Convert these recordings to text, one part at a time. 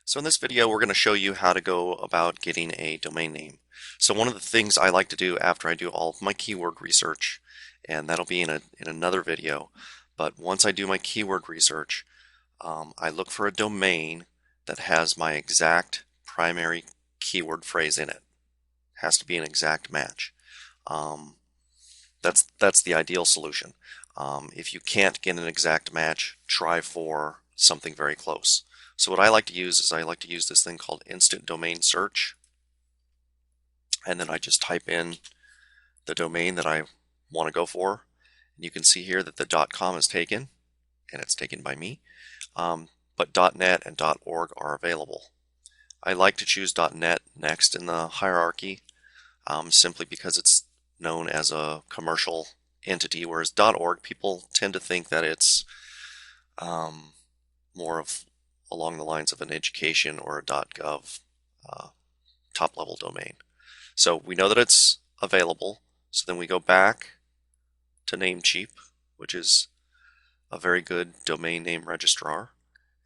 So in this video, we're going to show you how to go about getting a domain name. So one of the things I like to do after I do all of my keyword research, and that'll be in another video, but once I do my keyword research, I look for a domain that has my exact primary keyword phrase in it. It has to be an exact match. That's the ideal solution. If you can't get an exact match, try for something very close. So what I like to use is I like to use this thing called instant domain search, and then I just type in the domain that I want to go for, and you can see here that the .com is taken, and it's taken by me, but .net and .org are available. I like to choose .net next in the hierarchy, simply because it's known as a commercial entity, whereas .org, people tend to think that it's more of along the lines of an education or a .gov top-level domain. So we know that it's available, so then we go back to Namecheap, which is a very good domain name registrar,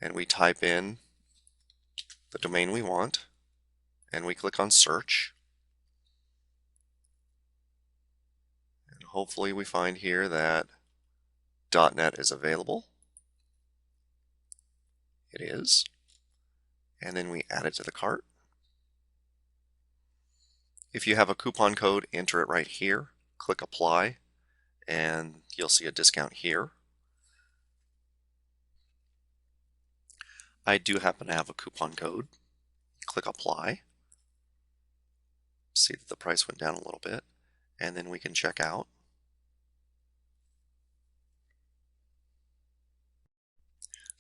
and we type in the domain we want, and we click on search. And hopefully we find here that .net is available. It is. And then we add it to the cart. If you have a coupon code, enter it right here. Click apply, and you'll see a discount here. I do happen to have a coupon code. Click apply. See that the price went down a little bit, and then we can check out.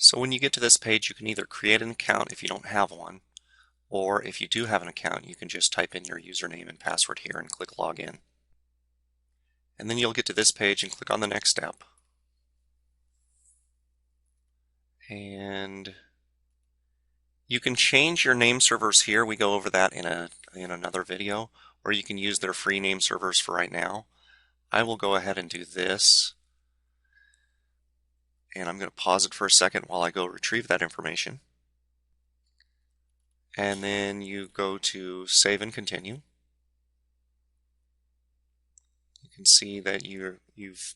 So when you get to this page, you can either create an account if you don't have one, or if you do have an account, you can just type in your username and password here and click login. And then you'll get to this page and click on the next step. And you can change your name servers here. We go over that in another video, or you can use their free name servers for right now. I will go ahead and do this. And I'm going to pause it for a second while I go retrieve that information. And then you go to save and continue. You can see that you've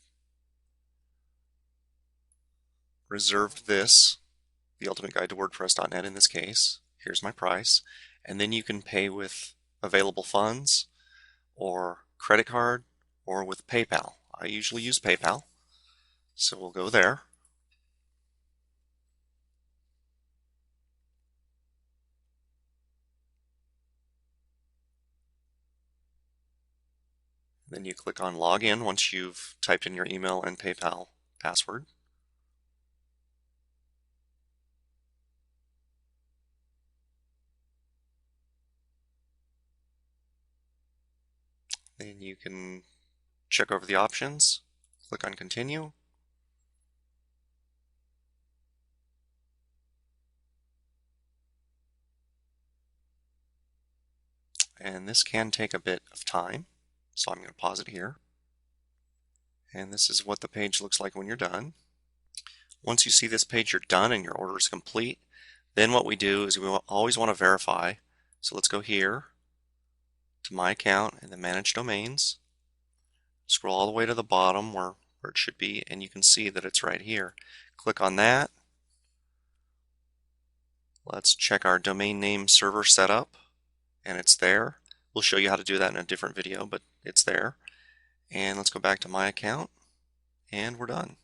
reserved this, the Ultimate Guide to WordPress.net in this case. Here's my price. And then you can pay with available funds, or credit card, or with PayPal. I usually use PayPal, so we'll go there. Then you click on login once you've typed in your email and PayPal password. Then you can check over the options, click on continue. And this can take a bit of time, so I'm going to pause it here. And this is what the page looks like when you're done. Once you see this page, you're done and your order is complete. Then what we do is we always want to verify. So let's go here to my account and then manage domains. Scroll all the way to the bottom where it should be, and you can see that it's right here. Click on that. Let's check our domain name server setup, and it's there. We'll show you how to do that in a different video, but it's there. And let's go back to my account, and we're done.